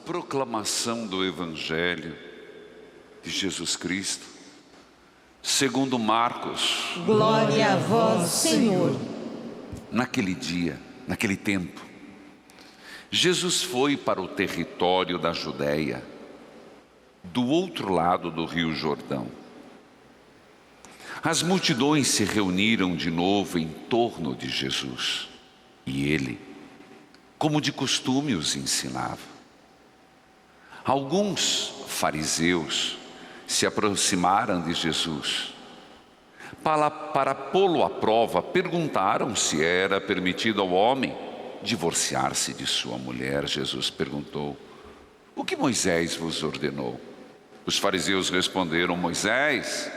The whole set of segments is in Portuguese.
proclamação do Evangelho de Jesus Cristo, segundo Marcos. Glória a vós, Senhor. Naquele dia, naquele tempo, Jesus foi para o território da Judéia, do outro lado do rio Jordão. As multidões se reuniram de novo em torno de Jesus, e ele, como de costume, os ensinava. Alguns fariseus se aproximaram de Jesus. Para pô-lo à prova, perguntaram se era permitido ao homem divorciar-se de sua mulher. Jesus perguntou: o que Moisés vos ordenou? Os fariseus responderam: Moisés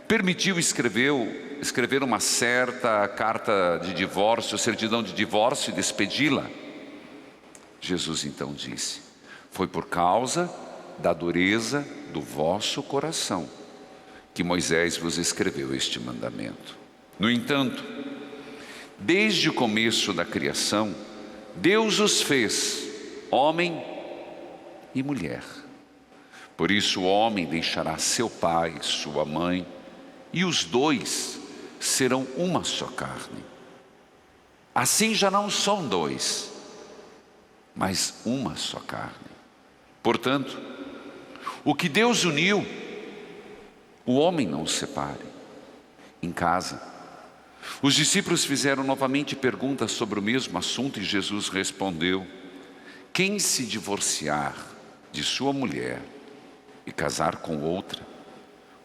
permitiu escrever uma certa carta de divórcio, certidão de divórcio, e despedi-la. Jesus então disse: foi por causa da dureza do vosso coração que Moisés vos escreveu este mandamento. No entanto, desde o começo da criação, Deus os fez homem e mulher. Por isso o homem deixará seu pai, sua mãe, e os dois serão uma só carne. Assim já não são dois, mas uma só carne. Portanto, o que Deus uniu, o homem não separe. Em casa, os discípulos fizeram novamente perguntas sobre o mesmo assunto e Jesus respondeu: quem se divorciar de sua mulher e casar com outra,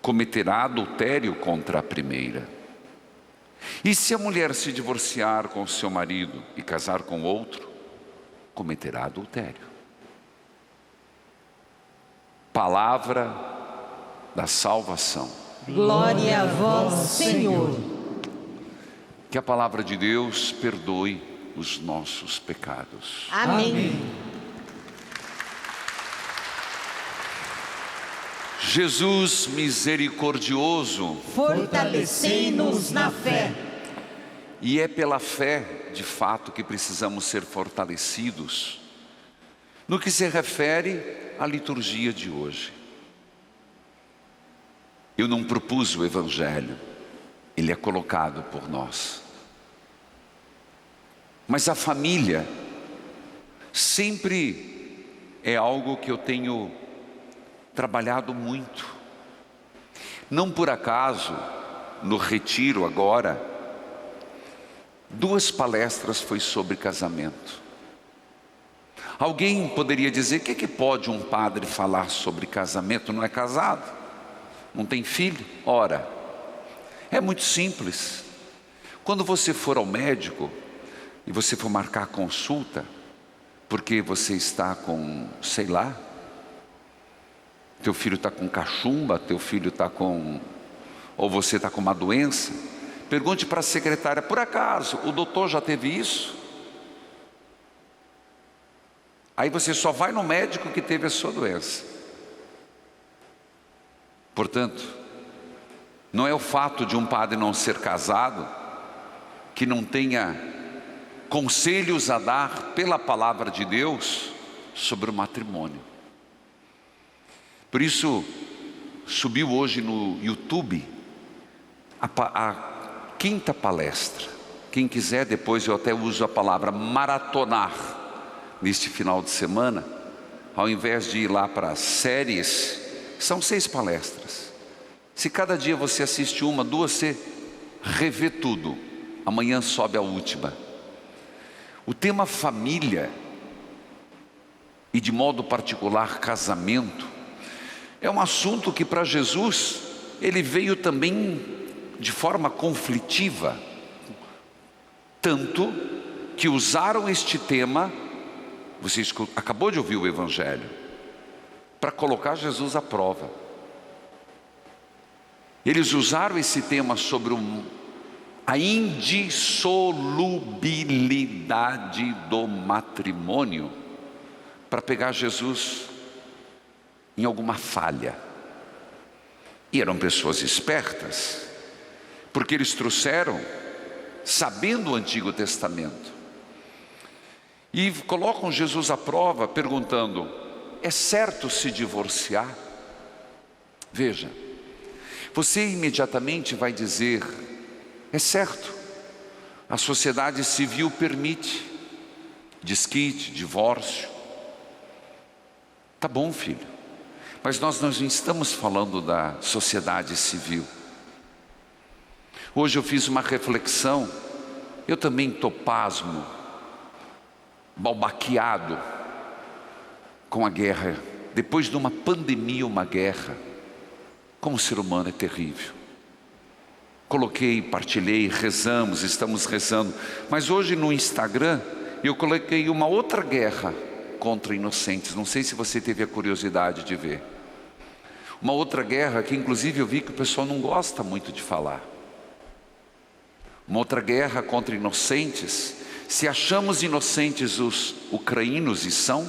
cometerá adultério contra a primeira. E se a mulher se divorciar com seu marido e casar com outro, cometerá adultério. Palavra da salvação. Glória a vós, Senhor. Que a palavra de Deus perdoe os nossos pecados. Amém. Jesus misericordioso, fortalecei-nos na fé. E é pela fé, de fato, que precisamos ser fortalecidos no que se refere à liturgia de hoje. Eu não propus o Evangelho, ele é colocado por nós. Mas a família sempre é algo que eu tenho trabalhado muito. Não por acaso, no retiro agora, 2 palestras foi sobre casamento. Alguém poderia dizer: o que pode um padre falar sobre casamento? Não é casado, não tem filho? Ora, é muito simples. Quando você for ao médico e você for marcar a consulta, porque você está com, sei lá, teu filho está com cachumba, teu filho está com, ou você está com uma doença, pergunte para a secretária: por acaso o doutor já teve isso? Aí você só vai no médico que teve a sua doença. Portanto, não é o fato de um padre não ser casado que não tenha conselhos a dar pela palavra de Deus sobre o matrimônio. Por isso, subiu hoje no YouTube a 5ª palestra. Quem quiser, depois eu até uso a palavra maratonar neste final de semana, ao invés de ir lá para as séries. São 6 palestras. Se cada dia você assiste 1, 2, você revê tudo. Amanhã sobe a última. O tema família, e de modo particular casamento, é um assunto que para Jesus, ele veio também de forma conflitiva. Tanto que usaram este tema, você acabou de ouvir o Evangelho, para colocar Jesus à prova. Eles usaram esse tema sobre a indissolubilidade do matrimônio para pegar Jesus em alguma falha. E eram pessoas espertas, porque eles trouxeram, sabendo o Antigo Testamento. E colocam Jesus à prova perguntando: é certo se divorciar? Veja, você imediatamente vai dizer: é certo, a sociedade civil permite desquite, divórcio. Tá bom, filho, mas nós não estamos falando da sociedade civil. Hoje eu fiz uma reflexão, eu também estou pasmo, balbaqueado com a guerra. Depois de uma pandemia, uma guerra, como o ser humano é terrível. Coloquei, partilhei, rezamos, estamos rezando. Mas hoje no Instagram eu coloquei uma outra guerra contra inocentes. Não sei se você teve a curiosidade de ver. Uma outra guerra que inclusive eu vi que o pessoal não gosta muito de falar. Uma outra guerra contra inocentes. Se achamos inocentes os ucranianos, e são,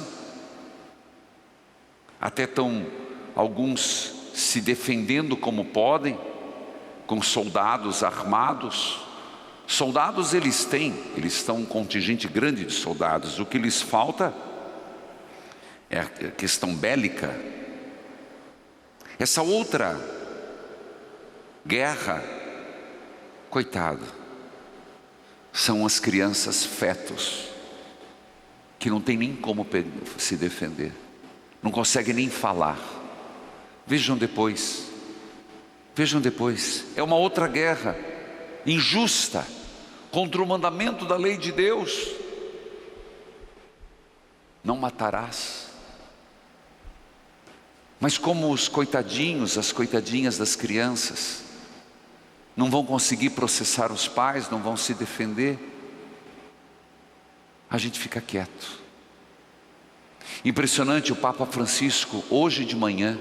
até estão alguns se defendendo como podem, com soldados armados. Soldados eles estão um contingente grande de soldados. O que lhes falta é a questão bélica. Essa outra guerra, coitado, são as crianças fetos, que não tem nem como se defender, não conseguem nem falar. Vejam depois, é uma outra guerra, injusta, contra o mandamento da lei de Deus: não matarás. Mas como os coitadinhos, as coitadinhas das crianças não vão conseguir processar os pais, não vão se defender, a gente fica quieto. Impressionante, o Papa Francisco, hoje de manhã,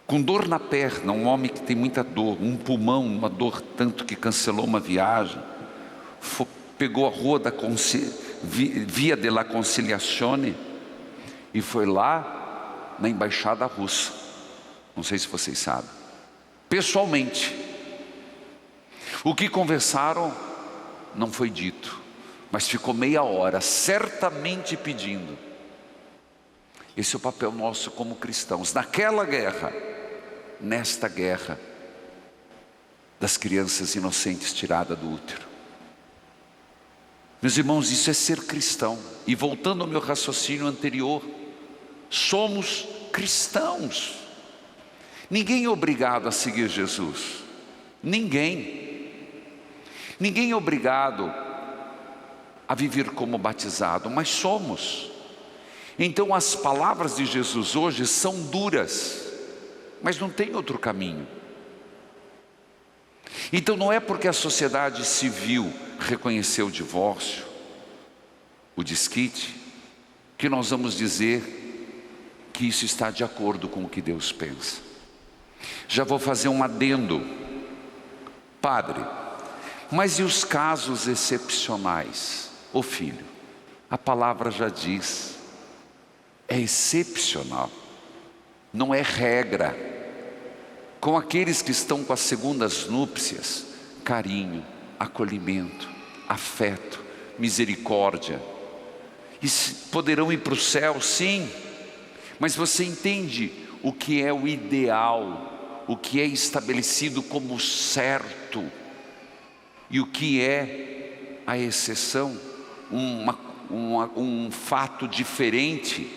com dor na perna, um homem que tem muita dor, um pulmão, uma dor tanto que cancelou uma viagem, pegou a rua da Via della Conciliazione e foi lá na embaixada russa. Não sei se vocês sabem. Pessoalmente, o que conversaram não foi dito, mas ficou meia hora certamente pedindo. Esse é o papel nosso como cristãos, naquela guerra, nesta guerra das crianças inocentes tiradas do útero. Meus irmãos, isso é ser cristão. E voltando ao meu raciocínio anterior, somos cristãos. Ninguém é obrigado a seguir Jesus. Ninguém é obrigado a viver como batizado, mas somos. Então as palavras de Jesus hoje são duras, mas não tem outro caminho. Então não é porque a sociedade civil reconheceu o divórcio, o desquite, que nós vamos dizer que isso está de acordo com o que Deus pensa. Já vou fazer um adendo. Padre, mas e os casos excepcionais? Ô filho, a palavra já diz, é excepcional, não é regra. Com aqueles que estão com as segundas núpcias, carinho, acolhimento, afeto, misericórdia, e poderão ir para o céu, sim. Mas você entende o que é o ideal, o que é estabelecido como certo e o que é a exceção, um fato diferente.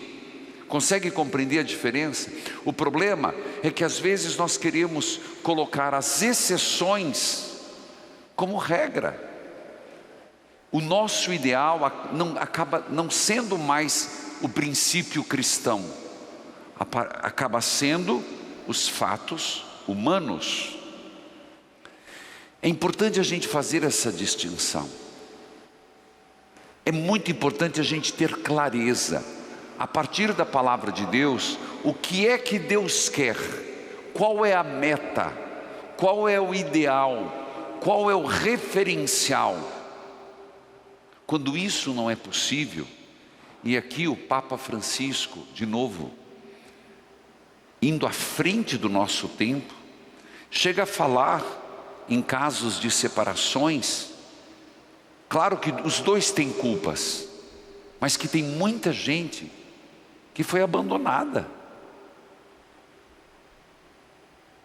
Consegue compreender a diferença? O problema é que às vezes nós queremos colocar as exceções como regra. O nosso ideal acaba não sendo mais o princípio cristão, acaba sendo os fatos humanos. É importante a gente fazer essa distinção. É muito importante a gente ter clareza, a partir da palavra de Deus, o que é que Deus quer, qual é a meta, qual é o ideal, qual é o referencial. Quando isso não é possível, e aqui o Papa Francisco, de novo, indo à frente do nosso tempo, chega a falar em casos de separações, Claro que os dois têm culpas, mas que tem muita gente que foi abandonada.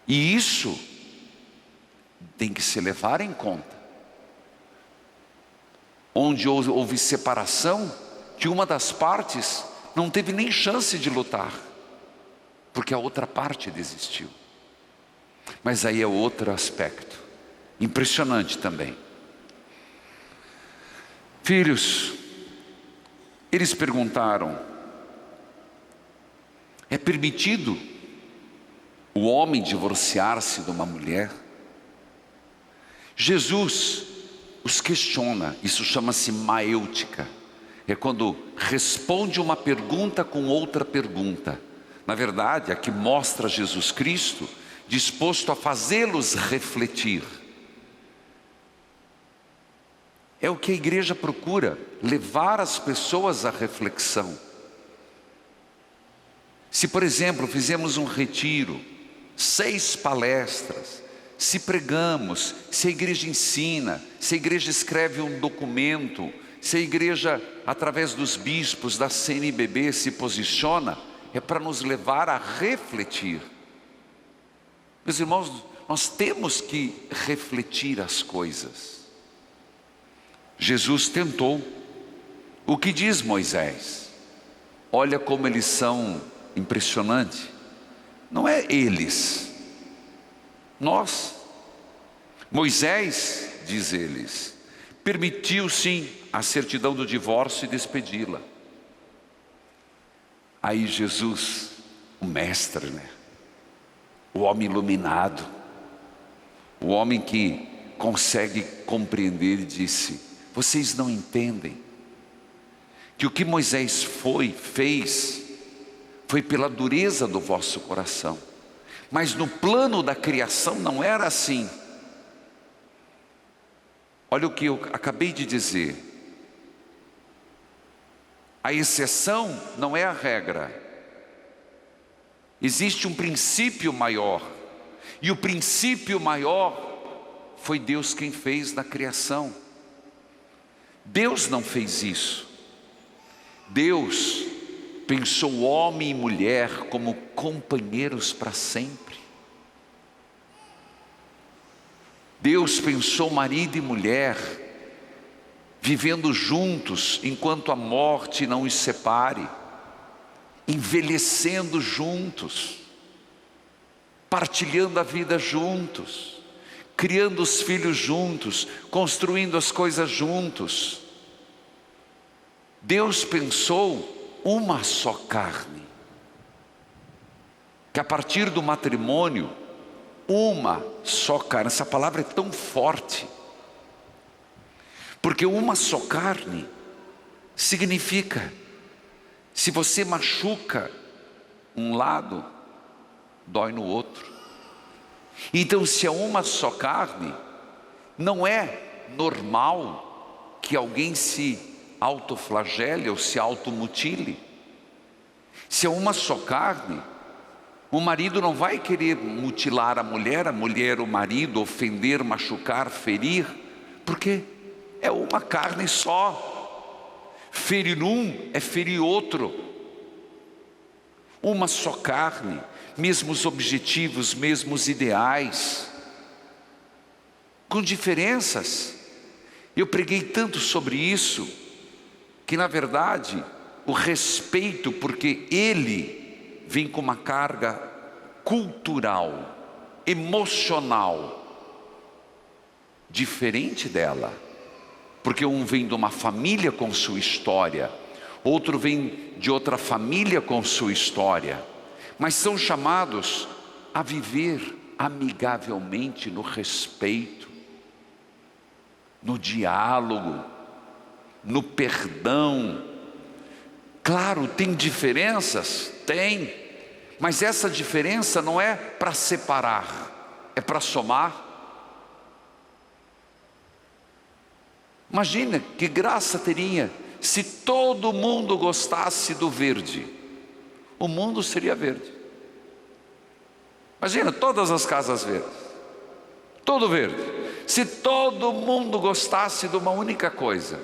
E isso tem que se levar em conta. Onde houve separação, que uma das partes não teve nem chance de lutar, porque a outra parte desistiu. Mas aí é outro aspecto, impressionante também. Filhos, eles perguntaram: é permitido o homem divorciar-se de uma mulher? Jesus os questiona, isso chama-se maêutica. É quando responde uma pergunta com outra pergunta. Na verdade, aqui mostra Jesus Cristo disposto a fazê-los refletir. É o que a igreja procura, levar as pessoas à reflexão. Se, por exemplo, fizemos um retiro, 6 palestras, se pregamos, se a igreja ensina, se a igreja escreve um documento, se a igreja, através dos bispos da CNBB, se posiciona, é para nos levar a refletir. Meus irmãos, nós temos que refletir as coisas. Jesus tentou. O que diz Moisés? Olha como eles são impressionantes. Não é eles, nós. Moisés, diz eles, permitiu sim a certidão do divórcio e despedi-la. Aí Jesus, o mestre, o homem iluminado, o homem que consegue compreender, disse: vocês não entendem que o que Moisés fez foi pela dureza do vosso coração, mas no plano da criação não era assim. Olha o que eu acabei de dizer. A exceção não é a regra. Existe um princípio maior, e o princípio maior foi Deus quem fez na criação. Deus não fez isso. Deus pensou homem e mulher como companheiros para sempre. Deus pensou marido e mulher vivendo juntos enquanto a morte não os separe, envelhecendo juntos, partilhando a vida juntos, criando os filhos juntos, construindo as coisas juntos. Deus pensou uma só carne, que a partir do matrimônio, uma só carne. Essa palavra é tão forte, porque uma só carne significa, se você machuca um lado, dói no outro. Então, se é uma só carne, não é normal que alguém se autoflagele ou se automutile. Se é uma só carne, o marido não vai querer mutilar a mulher o marido, ofender, machucar, ferir, porque é uma carne só. Ferir um é ferir outro. Uma só carne, mesmos objetivos, mesmos ideais, com diferenças. Eu preguei tanto sobre isso, que na verdade o respeito, porque ele vem com uma carga cultural, emocional, diferente dela, porque um vem de uma família com sua história, outro vem de outra família com sua história, mas são chamados a viver amigavelmente no respeito, no diálogo, no perdão. Claro, tem diferenças? Tem, mas essa diferença não é para separar, é para somar. Imagina que graça teria se todo mundo gostasse do verde. O mundo seria verde. Imagina todas as casas verdes, todo verde. Se todo mundo gostasse de uma única coisa.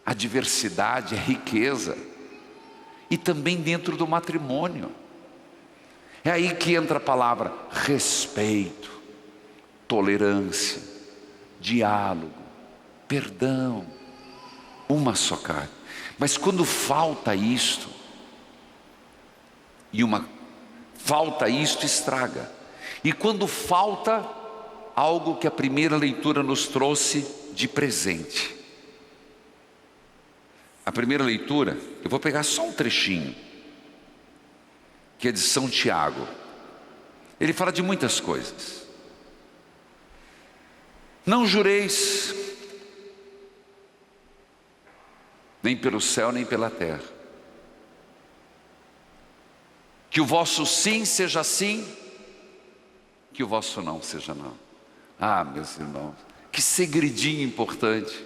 A diversidade é riqueza. E também dentro do matrimônio. É aí que entra a palavra respeito, tolerância, diálogo, perdão, uma só carne. Mas quando falta isto, estraga. E quando falta algo que a primeira leitura nos trouxe de presente. A primeira leitura, eu vou pegar só um trechinho, que é de São Tiago. Ele fala de muitas coisas. Não jureis, nem pelo céu, nem pela terra. Que o vosso sim seja sim, que o vosso não seja não. Ah, meus irmãos, que segredinho importante.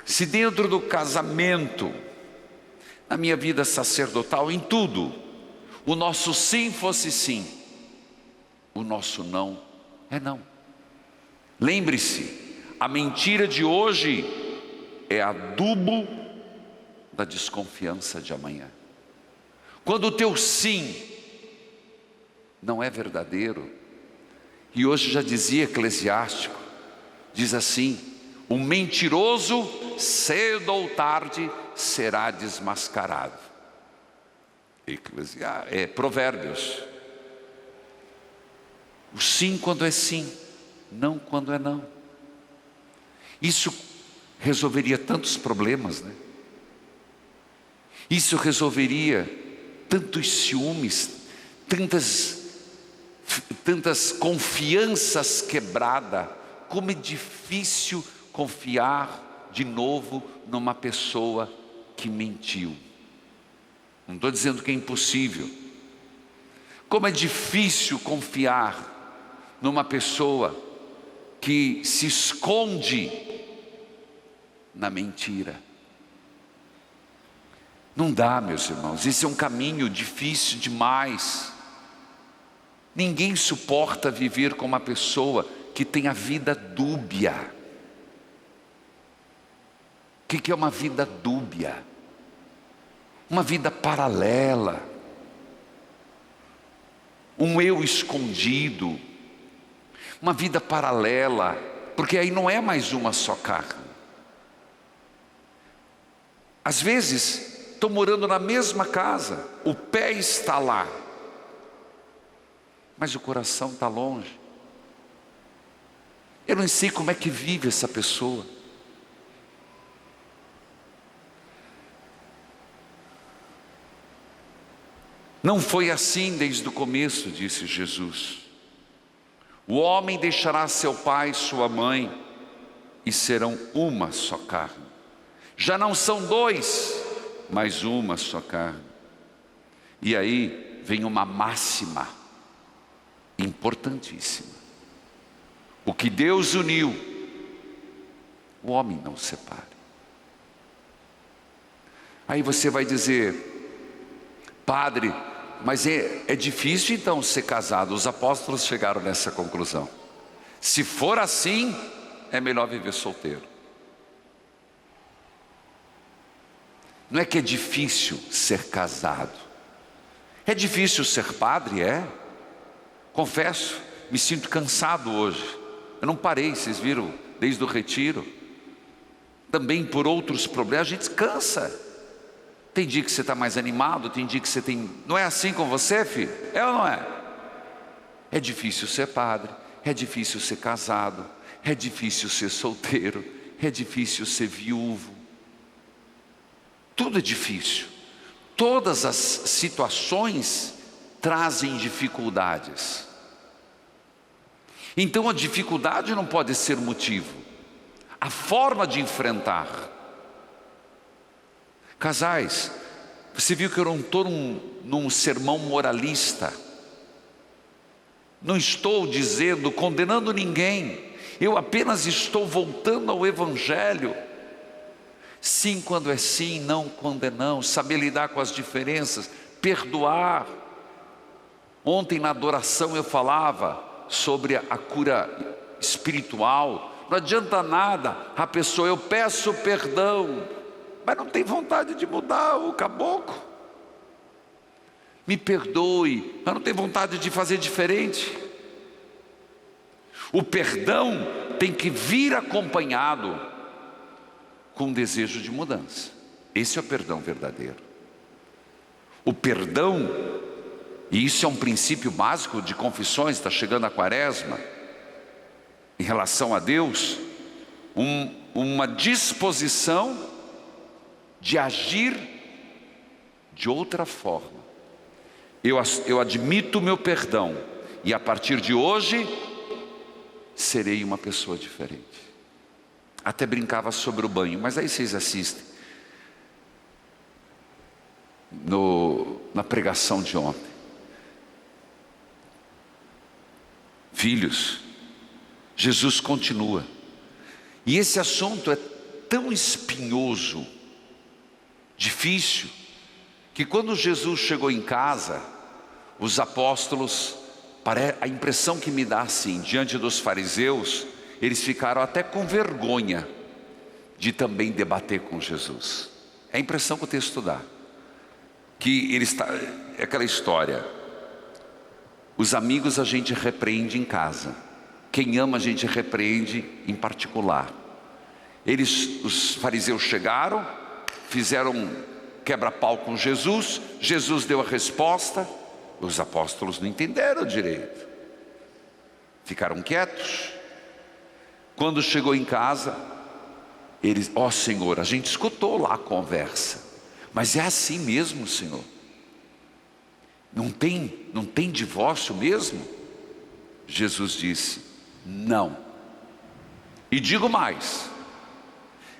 Se dentro do casamento, na minha vida sacerdotal, em tudo, o nosso sim fosse sim, o nosso não é não. Lembre-se, a mentira de hoje é adubo da desconfiança de amanhã. Quando o teu sim não é verdadeiro, e hoje já dizia Eclesiástico, diz assim: o mentiroso cedo ou tarde será desmascarado. Provérbios. O sim quando é sim, não quando é não. Isso resolveria tantos problemas, né? Isso resolveria tantos ciúmes, tantas confianças quebradas. Como é difícil confiar de novo numa pessoa que mentiu. Não estou dizendo que é impossível. Como é difícil confiar numa pessoa que se esconde na mentira. Não dá, meus irmãos, esse é um caminho difícil demais. Ninguém suporta viver com uma pessoa que tem a vida dúbia. O que é uma vida dúbia? Uma vida paralela. Um eu escondido. Uma vida paralela, porque aí não é mais uma só carne. Às vezes, estou morando na mesma casa, o pé está lá, mas o coração está longe. Eu não sei como é que vive essa pessoa. Não foi assim desde o começo, disse Jesus. O homem deixará seu pai e sua mãe, e serão uma só carne. Já não são dois, mas uma só carne. E aí vem uma máxima importantíssima: o que Deus uniu, o homem não separe. Aí você vai dizer: padre, mas é difícil então ser casado. Os apóstolos chegaram nessa conclusão. Se for assim, é melhor viver solteiro. Não é que é difícil ser casado. É difícil ser padre, é. Confesso, me sinto cansado hoje. Eu não parei, vocês viram, desde o retiro. Também por outros problemas, a gente cansa. Tem dia que você está mais animado, tem dia que você tem... Não é assim com você, filho? É ou não é? É difícil ser padre, é difícil ser casado, é difícil ser solteiro, é difícil ser viúvo. Tudo é difícil. Todas as situações trazem dificuldades. Então a dificuldade não pode ser motivo. A forma de enfrentar. Casais, você viu que eu não estou num sermão moralista. Não estou dizendo, condenando ninguém. Eu apenas estou voltando ao Evangelho. Sim quando é sim, não quando é não. Saber lidar com as diferenças, perdoar. Ontem na adoração eu falava, sobre a cura espiritual. Não adianta nada a pessoa, eu peço perdão, mas não tem vontade de mudar o caboclo. Me perdoe, mas não tem vontade de fazer diferente. O perdão tem que vir acompanhado com um desejo de mudança. Esse é o perdão verdadeiro. O perdão, e isso é um princípio básico de confissões, está chegando a Quaresma, em relação a Deus, uma disposição de agir de outra forma. Eu admito o meu perdão, e a partir de hoje, serei uma pessoa diferente. Até brincava sobre o banho, mas aí vocês assistem na pregação de ontem. Filhos, Jesus continua. E esse assunto é tão espinhoso, difícil, que quando Jesus chegou em casa, os apóstolos, a impressão que me dá assim, diante dos fariseus, eles ficaram até com vergonha de também debater com Jesus. É a impressão que o texto dá. Que é aquela história, os amigos a gente repreende em casa, quem ama a gente repreende em particular. Os fariseus chegaram, fizeram quebra-pau com Jesus, Jesus deu a resposta, os apóstolos não entenderam direito, ficaram quietos. Quando chegou em casa, eles, Senhor, a gente escutou lá a conversa, mas é assim mesmo, Senhor? Não tem divórcio mesmo? Jesus disse, não. E digo mais,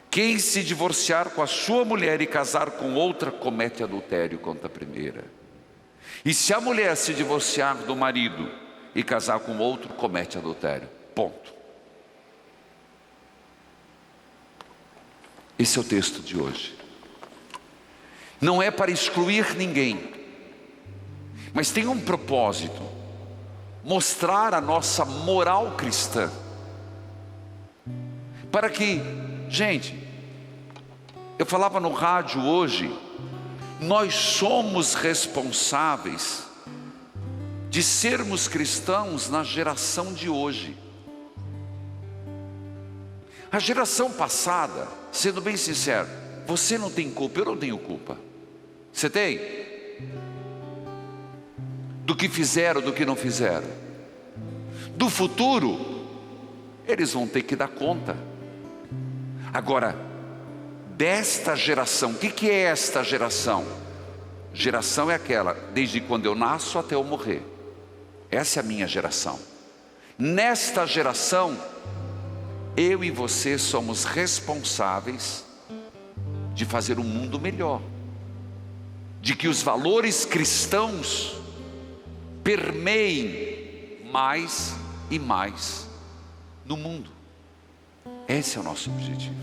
quem se divorciar com a sua mulher e casar com outra, comete adultério contra a primeira. E se a mulher se divorciar do marido e casar com outro, comete adultério. Ponto. Esse é o texto de hoje. Não é para excluir ninguém, mas tem um propósito: mostrar a nossa moral cristã. Para que, gente, eu falava no rádio hoje, nós somos responsáveis de sermos cristãos na geração de hoje. A geração passada, sendo bem sincero, você não tem culpa, eu não tenho culpa. Você tem? Do que fizeram, do que não fizeram. Do futuro, eles vão ter que dar conta. Agora, desta geração, o que é esta geração? Geração é aquela, desde quando eu nasço até eu morrer. Essa é a minha geração. Nesta geração, eu e você somos responsáveis de fazer um mundo melhor, de que os valores cristãos permeiem mais e mais no mundo. Esse é o nosso objetivo.